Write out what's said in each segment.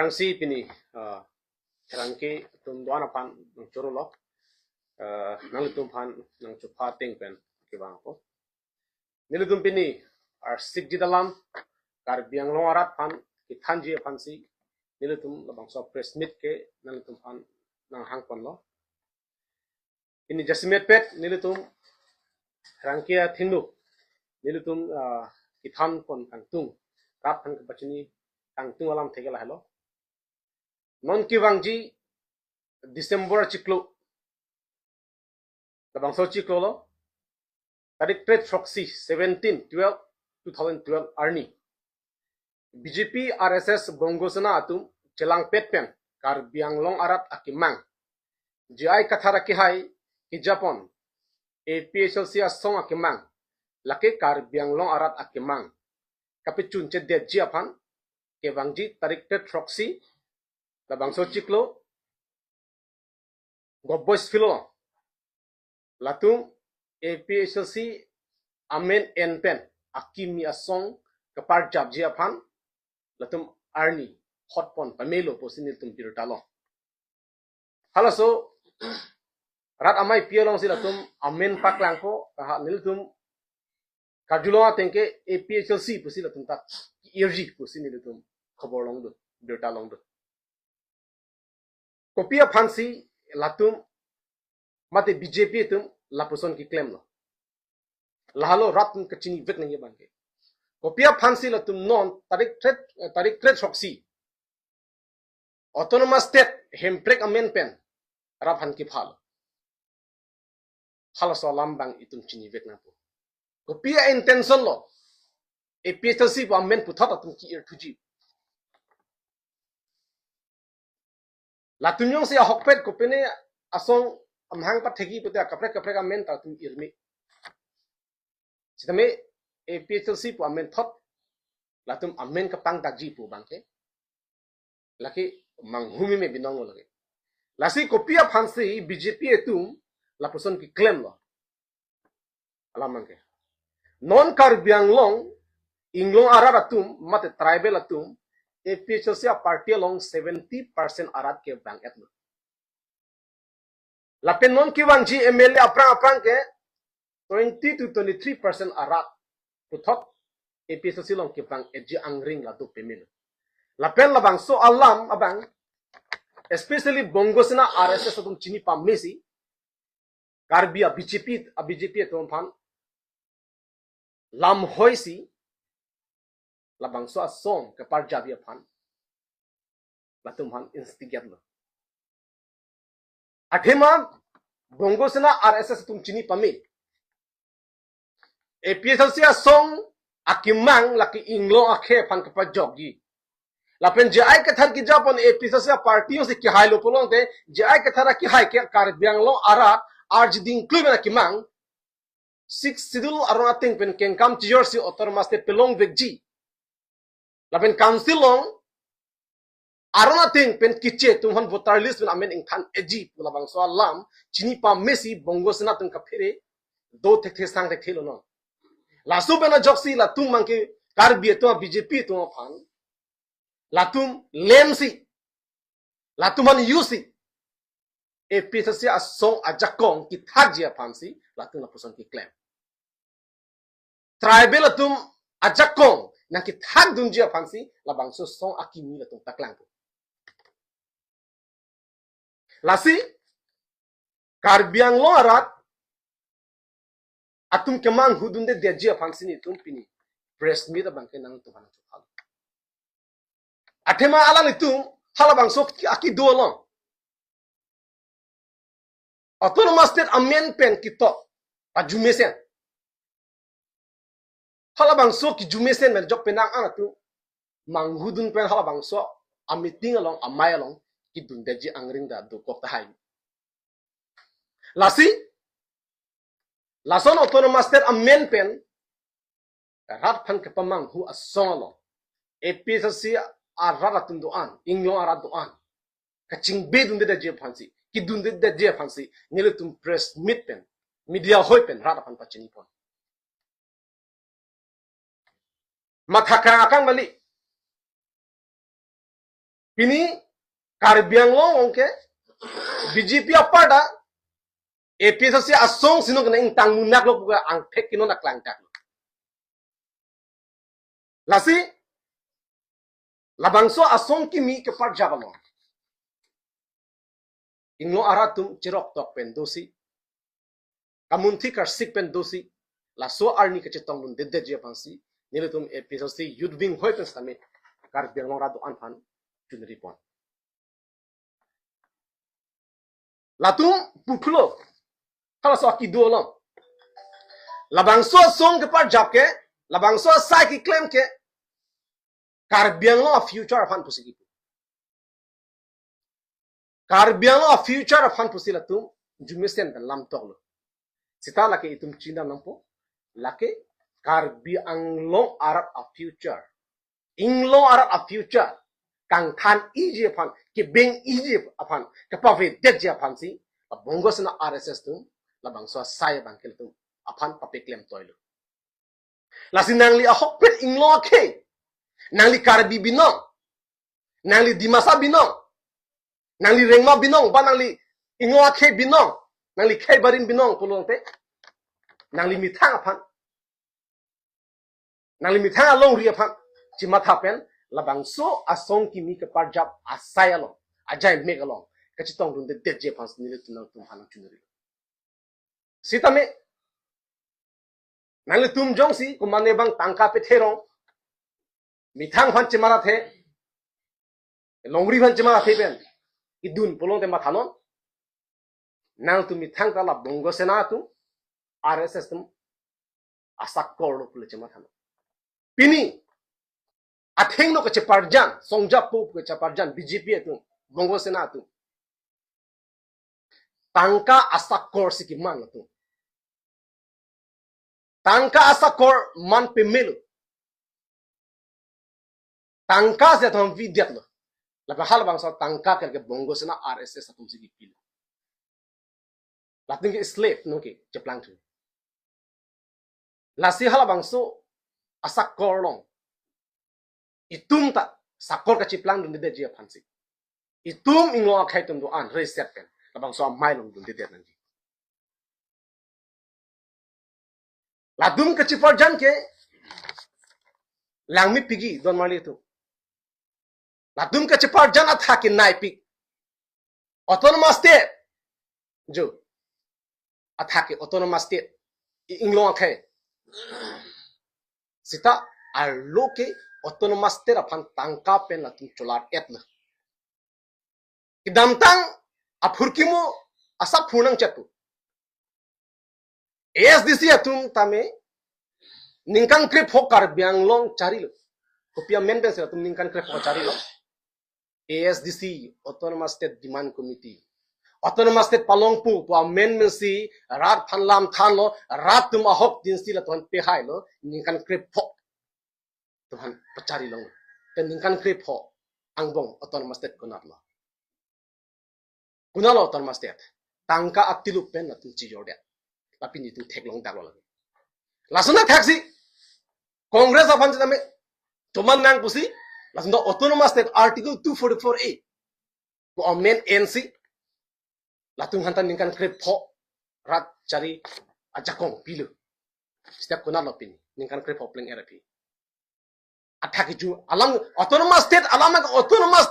Pherangsi pini Pherangke tumbuan apan nang curulok nang tumpan nang cupa pen kibang ko nilutum pini arsik di dalam karbiang longarat pan kithanji pansi nilutum labang so press meet ke nang tumpan nang hangpon lo ini jasimet pet nilutum Pherangke thinglu nilutum kithan pon kangtung rap han kapachini kangtung alam thegela hello non kibangji December ciklo labang so ciklo lo tarik trade proxy 17/12/2012 arni BJP RSS bongosana atum celang petpen karbiang long arat akimang GI kathara kihai ki Japon APHLC asong akimang lake karbiang long arat akimang kapicun cedde jiapan ke bangji tarik trade proxy labang so ciklo gobbois filo latung APHLC amen enpen akimi asong kapar jab jiapan latum arni hotpon pamelo posinil tum pirtalo halaso rat amai piolong si latum amen paklangko ha niltum kajulonga tengke APHLC posi latum tak irji posinil tum khoborlong do birtalong do kopia phansi latum mate BJP tum lapuson ki claim lo lahalo ratun kachini vek nang yabangke kopia phansi latum non tarik trade proxy autonomous state hemprek amendment raphan ki phal halaso lambang itum chini vek na po kopia intention lo APHLC po amend puthat atum ki ir thuji latunyong si hokpet kopene asong amhang pat thegi putia kaprek amen ta tum irmi sitame APHLC po amen thot latum amen ka pang daji po bangke laki manghumi me binong lage lasi kopia phansi BJP etum lapuson ki claim lo alamangke non karbiang long inglong arar atum mate tribal atum APHLC a party along 70% arat ke bang etno lapen non ki wangji MLA aprang ke 20 to 23% arat puthot APHLC long ki bang eji angring la do pemil lapen labang so alam abang especially bongosina RSS atum chini pa mesi karbia BJP atum phan lam hoisi labang so asong ke parjabia phan latum han instigate lo athema bongosana RSS tum chini pami APHLC asong akimang laki inglo akhe phan ka jogi lapen jai ka thar ki Japon APHLC partiyo se ki hailo polong te jai ka thara ki hai ke karbiang lo arat arjiding klubena kimang 6 sidul aronating pen kenkam jersey autonomous te pelong vegji lapen council long arona ting pen kiche tumhan voter list pen amen ingthan eji labang so lam chini pa mesi bongosna tung kaphere do thek sang thek thelo no lasu bena joksi la tung mangke karbi to BJP to phan latum lemsi latuman yusi APHLC asong ajakong ki thajia phansi latung lapuson ki claim tribal atum ajakong nakit hag dunjia phansi labang so song akimi latung taklang lasi karbiang lo arat atum kemang hudunde dejia phansi ni tum pini press meet abang kenang tuhan tuhan athema alang itum halabang so aki dolong autonomous state amendment kito ajumesen halabang so ki jumesen men jok penang anatu manghudun pen halabang so amiting along amai along ki dundeji angring da do kok tahai lasi lason autonomous state amendment rat phan ke pamang hu asolo APHLC arat tunduan inglo arat duan kaching be dunde da je phansi ki dunde da je phansi nilutum press meet pen media hoi pen rat phan pachini pon mathaka akan bali Pini Karbiang Long okay BJP apa dah APHLC asong sino kena ing tang munak lo buka ang pek kino nak langtak lo. Lasi labangso asong kimi ke part jabalo. Inglo aratum cirok tok pen dosi. Kamunti karsik pen dosi. Laso arni ke cetong lun dedde je pansi. Niletum APHLC youth wing hoy pen stame Karbiang Long rado anfan junri pon. Latum pukulo. Kalau soal kidu long, labangso song ke part jab ke, labangso sai ki claim ke, Karbiang lo future afan pusi itu. Karbiang lo future afan pusi lah tu, jumisen dan lam tok lo. Sita laki itum Cina nampo, laki Karbiang lo arat a future, Inglo arat a future, kang tan iji afan, ke beng iji afan, ke pavi det je afan si, bongo sena RSS tu. Labang so saya bangkil tu apan papeklem toilu. Lasi nangli ahok pet inglo ke, nangli Karbi binong, nangli Dimasa binong, nangli Rengma binong, ba nangli inglo ke binong, nangli ke barin binong pulong te, nangli mitang apan, nangli mitang along ri apan, cimat hapen, labang so asong kimi ke parjab asaya long, ajay megalong, kacitong runde deje pan sendiri tunang tumhanang cunuri. Sita me nangli tum jong si kumane bang tangka pe therong mithang phan chimara the longri phan chimara the ben idun polong te mathanon nang tu mithang tala bongo sena tu RSS tum asak kor pule chimara pini atheng no ke parjan songja pu ke parjan BJP tu bongo sena tu tangka asak kor sikiman tu tangka asakor man pemilu. Tangka se thom vidyat lo. Laba hal bangsa tangka ke bongo sena RSS atum sigi pilu. Lating ke slave no ke jeplang tu. Lasi hal bangso asakor long. Itum ta sakor ke ciplang dun de je phansi. Itum inglo akai tum do an reset pen. Labangso amai long dun de nanti. Ladum ke cipar jan ke langmi pigi don mali itu. Ladum ke cipar jan athaki naipik. Autonomous state. Jo. Athaki autonomous state. Inglo akai. Sita aloke autonomous state apan tangka pen latum cholar etna. Kidamtang apurkimu asap punang chatu. ASDC atum tame ningkan krip hokar biang long cari lo. Kopia members atum ningkan krip hokar cari lo. ASDC Autonomous State Demand Committee. Autonomous State palongpu po amendment si rat phanlam than lo rat tum ahok din si la tuan pehai lo ningkan krip hok tuhan pacari lo. Dan ningkan krip hok angbong Autonomous State kunat lo. Kunalo Autonomous State. Tangka atilup pen atum cijordet. Tapi ni tu tek long dak lo lagi. Lasuna taxi Congress apan jame cuman nang pusi lasuna autonomous state article 244A ko amend NC latung hantan ningkan krep pho rat cari ajakong pilu setiap kuna lo pini ningkan krep pho pleng RP athaki ju alam autonomous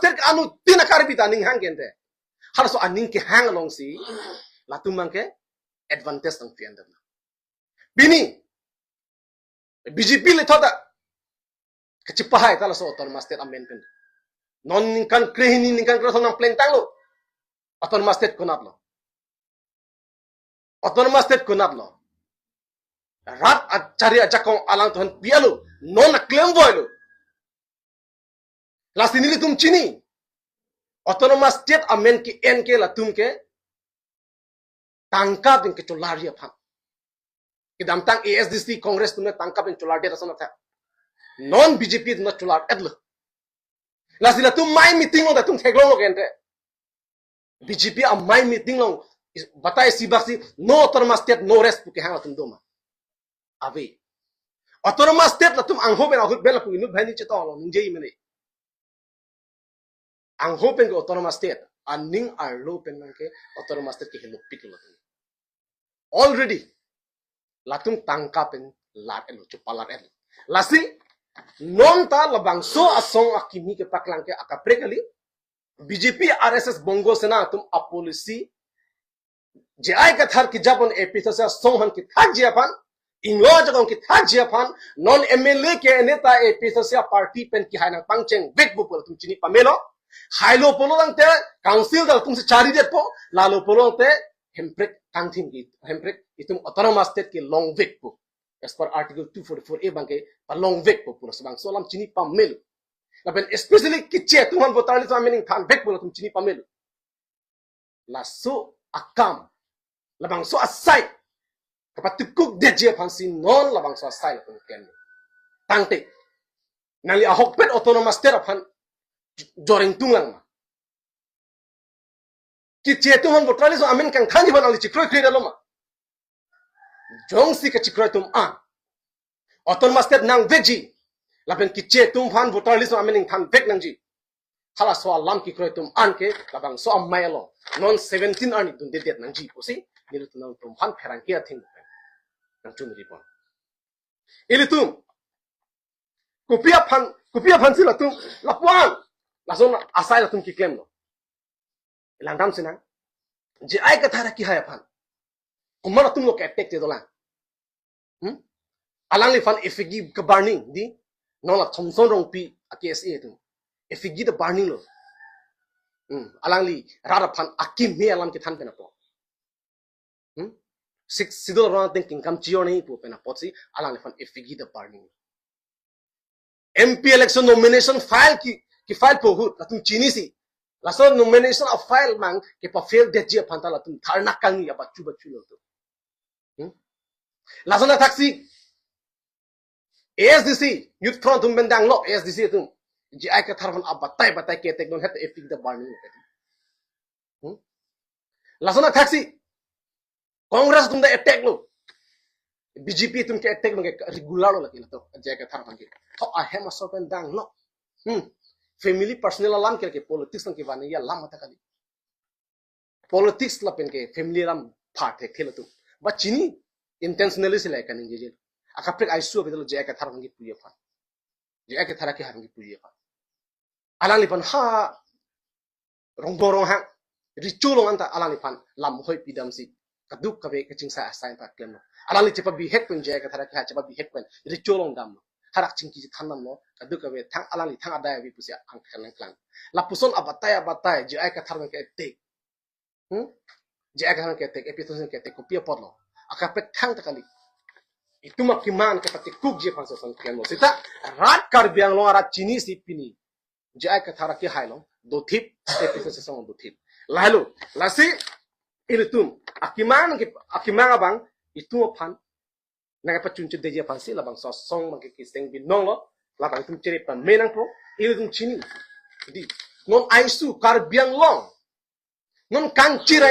state anu tinakar bita ning hang gente harso aning ke hang long si latung mangke advantage ang fianda bini BJP le thoda kecipahay tala so autonomous state amendment non ningkan krehini ningkan krethon ng pleng tanglo autonomous state kunat lo autonomous state kunat lo rat at cari ajakong alang tuhan pialo non claim boylo last nili tum chini autonomous state amend ki NK la tum ke tangkap din ke chulari aphan kidam tang ASDC Congress tumne tangkap din chulari rasona tha non BJP din chular edlo la sila tum mai meeting lo da tum theglong lo gente BJP a mai meeting lo batai si baksi no autonomous state no rest puke hang tum doma ave autonomous state la tum angho ben ahut bela pu inu bhani cheto lo ninjei mene ang hopen ke autonomous state aning arlo pen ke autonomous state ke helok piklo already latung tangkapen lat elo chupalat elo lasi non ta labang so asong akimi ke paklang ke akaprekali BJP RSS bongo sena tum apolisi jai ka thar ki japon APHLC songhan ki thak japan inglo jagong ki thak japan non MLA ke neta APHLC party pen ki hainang pangcheng big bupol tum chini pamelo hailo polo lang te council dal tum se chari det po lalo polo te hemprek kangthim ki hemprek itum autonomous state ki long week po as per article 244A bangke pa long week po pulo sabang solam chini pamelo lapen especially ki che tuman botarli to meaning than week polo tum chini pamelo laso akam labang so asai kapat tukuk deje pansi non labang so asai pun ken tangte nali ahok pet autonomous state pan joring tunglang ma ki chetu man botrali so amen kang thanji ban ali chikroi krida loma jong si ka chikroi tum an autonomous state nang veji lapen ki chetu fan botrali so amen kang vek nang ji hala so alam ki kroi tum an ke labang so amai lo non 17 ani dun det nang ji posi nilu tunang tum fan Pherangke athing nang chun ri pon ili tum kupia fan sila tum lapuan lason asai la tum ki claim no langdam sinang je ai ka thara ki haya fan kumara tum lo ka attack te dola alang li fan efigi ka burning di no la thomson rong pi aksa tum efigi the burning lo alang li rara fan akim me alam ki than pena po six sidol ron thinking kam chio nei po pena potsi alang li fan efigi the burning MP election nomination file ki file po hut atum chini si laso nomination of file mang ke pa fail det je phantala tum tharna kangi aba chuba chulo to laso na taxi ASDC youth front tum bendang lo ASDC tum ji ai ka tharvan abatai batai ke tek don het efig the burning laso na taxi congress tum da attack lo BJP tum ke attack mang regular lo laki to je ka tharvan ke to a hema so bendang lo family personal alam ke politics ng kibani ya lam mata kali politics la pen ke family ram part ek thela tu ba chini intentionally sila kan injil akapre aisu bedelo je ka tharang ki puye fa je ka thara ki harang ki puye fa alang li pan ha rong borong ha riculong anta alang li pan lam hoi pidam si kaduk ka be ka chingsa assign pa klem alang li chepa bi hek pen je ka thara ki ha chepa bi hek pen riculong dam harak chingki thanam no kaduk ka be thang alang li thang adaya bi pusia ang khalang klang la puson abatai je ai ka tharang ke tek je ai ka tharang ke tek episode ke tek kopia podlo akapet thang ta kali itu makiman ke pati kuk je panso son klem no sita rat kar biang lo rat chini si pini je ai ka thara ki hailo do thip episode son do thip lalu lasi ilitum akimang abang itu pan nang pa chunche deje pansi labang so song mang ki seng bin nong lo labang tum chere pa menang pro ilitum chini di non aisu kar biang long non kangchir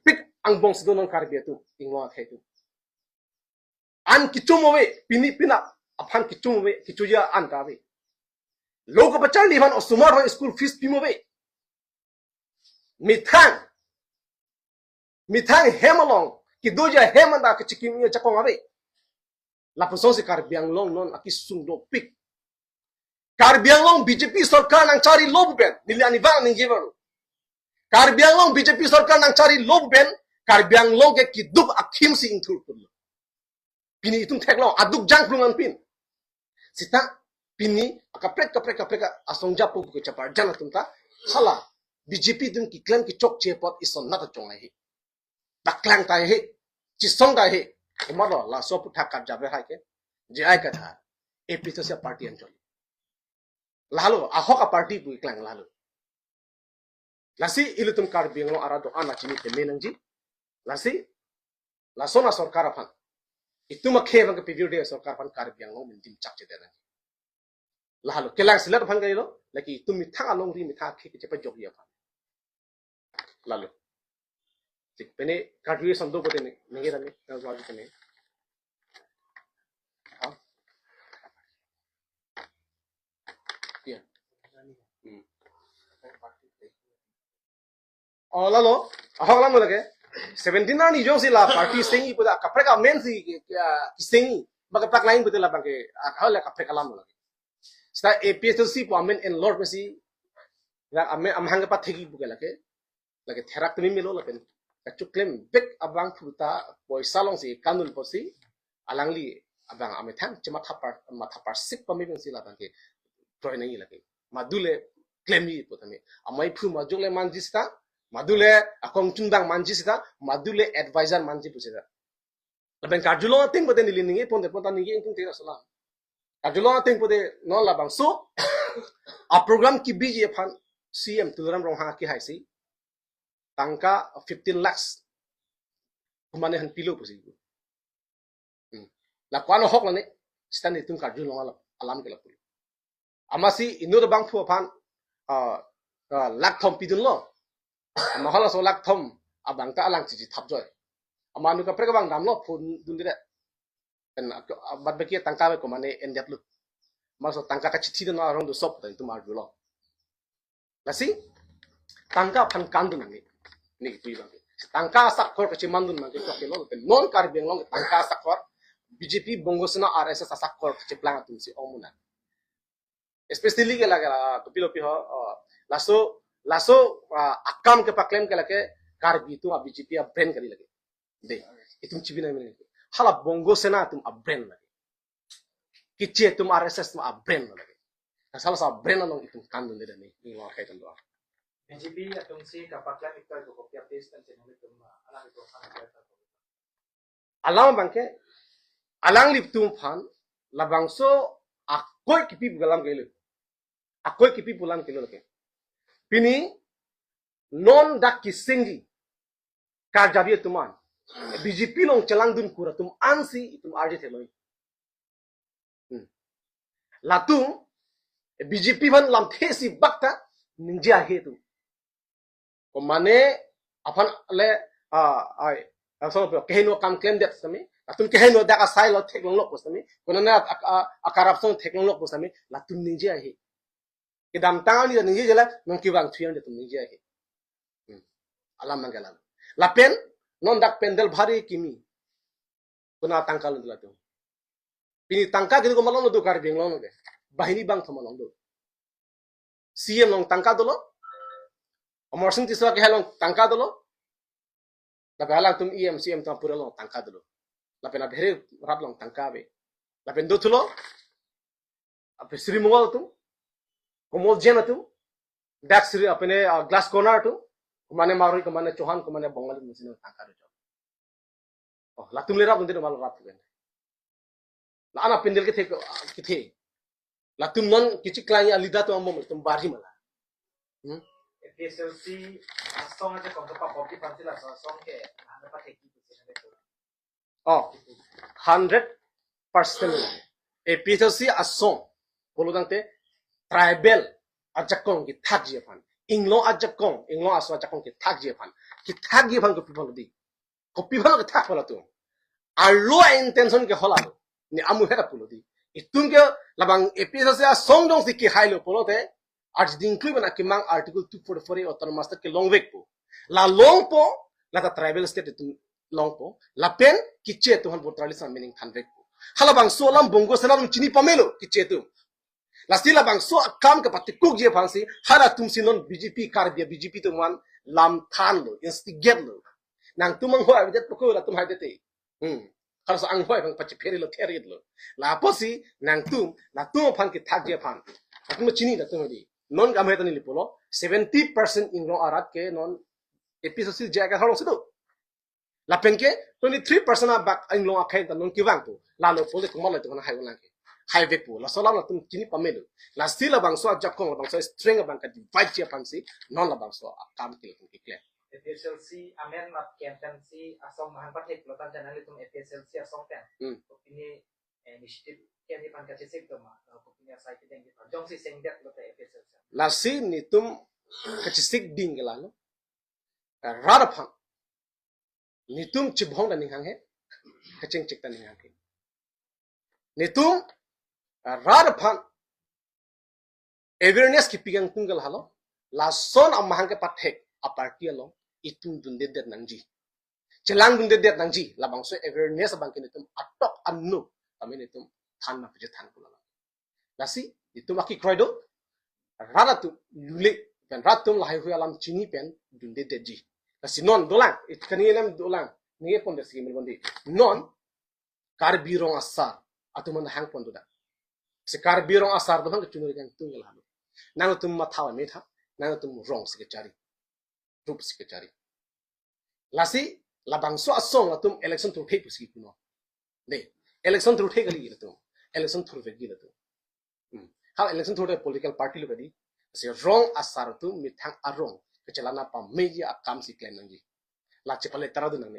pik ang bong sido non kar biatu ingwa thaitu an kichumowe pini pina aphan kichumowe kichuja an ka we logo bachal liban osumar ho school fees pimowe mithang hemalong ki doja hemanda ke chikimia chakong abe la puson se kar biang long non akisung do pik kar biang long BJP sarkar nang cari lob ben niliani bang ning jibaru kar biang long BJP sarkar nang cari lob ben kar biang long ke kiduk akim si inthur pul pini itung theklo aduk jang plungan pin sita pini kaprek asong japu ke chapar jana tumta sala BJP dun ki claim ki chok che pot ison nata chong ai baklang tai he chi song dai he umaro la so pu thak kap jabe ha ke je ai ka tha APHLC party an choli lalu ahoka party pu iklang lalu lasi ilutum kar bianglo arado ana chini te menangji lasi lasona sarkar aphan ituma khebang ke pvd sarkar aphan kar bianglo min dim chak che dena lalu kelang silat aphan gailo laki tumi thang along ri mi tha khe ke chepa jogya aphan lalu cik pene graduation do bote ne ngira ne na jwa ne ha ya oh lalo ahok lam lage 17 na ni jong sila party singi pada kapre ka men si singi baga pak lain betul lah bangke ahol kapre kalam lage sta APHLC po amen en lord mesi ya amen amhang pa thegi buke lage therak tumi melo lapen kacuklem bek abang futa poisa long si kanul posi alangli abang amethang cuma thapar sik pamibeng sila bangke join ngi lage madule claimi potame amai phu majule manjista madule akong chundang manjista madule advisor manji pusida laben karjulo ting pote niliningi ponte ponta ningi ingkung tira salam karjulo ting pote non labang so a program ki biji phan CM tulam rong ha ki haisi tangka 15 lakhs kumane han pilo pusi la kwano hok lane stand itung karjulo alam ke lapul amasi ino bang fu phan lak thom pidun lo mahala so lak thom abang ta alang chi thap joy amanu ka preka bang dam lo phun dun dire en bad baki tangka ko mane endep lu maso tangka ka chithi na rong do sop ta tu mar lo lasi tangka phan kandun ni pui bang tangka sak khor ka chi mandun ma ke ko ke lo non kar beng lo tangka sak khor BJP bongosna RSS sak khor ka chi plang tum si omuna especially ke laga to pilo piho laso akam ke paklem ke lake kar bitu a BJP a brand kali lage de itum chibina mene hala bongo sena tum a brand lage kiche tum RSS tum a brand lage asal sa brand along itum kandun de ni lo kai tan do BJP atum si kapaklem ikta ko kopya paste tan channel tum ala ko sana ta alam bangke alang liptum phan labangso akoi kipi galam gele akoi kipi pulan kilo lake pini non dak kisengi karjabi tuman BJP long celang dun kura tum ansi tum arje theloi latung BJP ban lam thesi bakta ninja he tu ko mane afan le ai asal kehino kam claim det sami latung kehino dak asai lo theklong lok sami konana akarapson theklong lok sami latung ninja he kedam tangan ni ninja jela nong kiwang thuyan de tum ninja he alam mangalam lapen non dak pendel bhari kimi kuna tangkal ndla tu pini tangka gitu ko malong do kar beng long de bahini bang thomalong do CM long tangka dolo amor sing tiswa ke halong tangka dolo la halang tum EM CM tam pura long tangka dolo lapen a bhere rap long tangka be lapen do thulo ape sri mongol tu komol jena tu dak sri apne glass corner tu kumane marui kumane chohan kumane bongali musin tangka do oh latum le rap ndino mal rap ben la ana pendel ke the latum non kichi klai alida to amom tum bari mala APHLC asong aja kong pa pop di pansila song ke ana pa theki oh 100% APHLC asong poludangte tribal ajakong ki thak jepan inglo aso ajakong ki thak jepan ko pipal di ko pipal ke thak pala tu alo intention ke hola ni amu hera pulo di itung ke labang APHLC asong dong sikki hailo polote arj dinklu bana kimang article 244 autonomous ke long weg po la long po la ta tribal state tu long po la pen kiche tu han botrali sam meaning than weg po hala bang so lam bongo sanam chini pamelo kiche tu la sila bang so kam ke pati kuk je phansi hala tum sinon BJP kar dia BJP tu man lam than lo instigate lo nang tumang ho abidet poko la tum haidete kalau so ang hoi bang pachi pheri lo therit lo la posi nang tum la tum phan ki thak je phan atum chini la tum di non kam hetani lipolo 70% ingro arat ke non APHLC jaga halong sido la penke 23% abak inglo akai ta non kiwang tu la lo pole kumal to na hai wala ke highway po la solam la tum chini pamelo la stila bang so jakong bang so string bang ka divide je pansi non la bang so kam ke clear APHLC amen mat campaign si asong mahan pathek lo tan channel tum APHLC asong ten to ini initiative kian di pan ka chisik to ma ko punya site deng di pan jong si sengdet lo te APHLC la si ni tum ka chisik ding la no rada phang ni tum chibhong da ninghang he ka ching chik ta ninghang he ni tum rada phang awareness ki pigang tunggal halo la son amahang ke pathek a party along itu dundedet nangji jelang dundedet nangji labang so awareness bangkin itu atok anu kami itu tan na pejetan kula lasi itu maki kroido rara tu lule pen ratum lahai hu alam chini pen dundedet ji lasi non dolang it kanilem dolang ni pon desi melbondi non kar birong asar atuman hang pon doda se kar birong asar do hang chunuri kan tunggal halu nang tum mathawa metha nang tum rong se cari rup se cari lasi labang so asong atum election thru thei pusi kuno de election thru thei gali gitu election thru ve gitu how election thru political party lo gadi se rong asar tu mithang arong kechelana pa meja akam si claim nangi la chepale taradu nang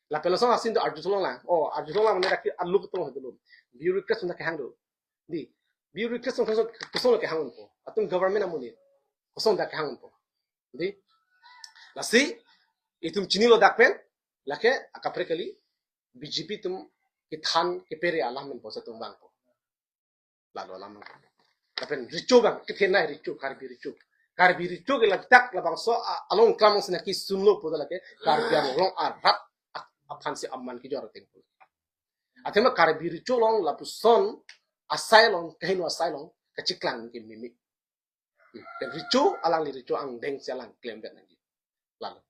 la pelosong asin do arjulong lang arjulong lang ne rakhi alu ko tong hedulum bureaucrats na ke hangdo di bureaucrats ko ke hangon po atum government amuni ko da ke hangon po di lasi itum chini lo dakpen lake akapre kali BJP tum kithan ke pere alamen po sa tum bang po lalo alamen tapen richo bang kithenai richo karbi richo ke lagtak labang so along klamong sinaki sunlo po lake karbi long arat aphan si amman ki jor tengpo atema karbi richo long lapuson asylum kahino asylum kachiklang ki mimi richo alang li richo ang deng sialang claim bet nangi lalu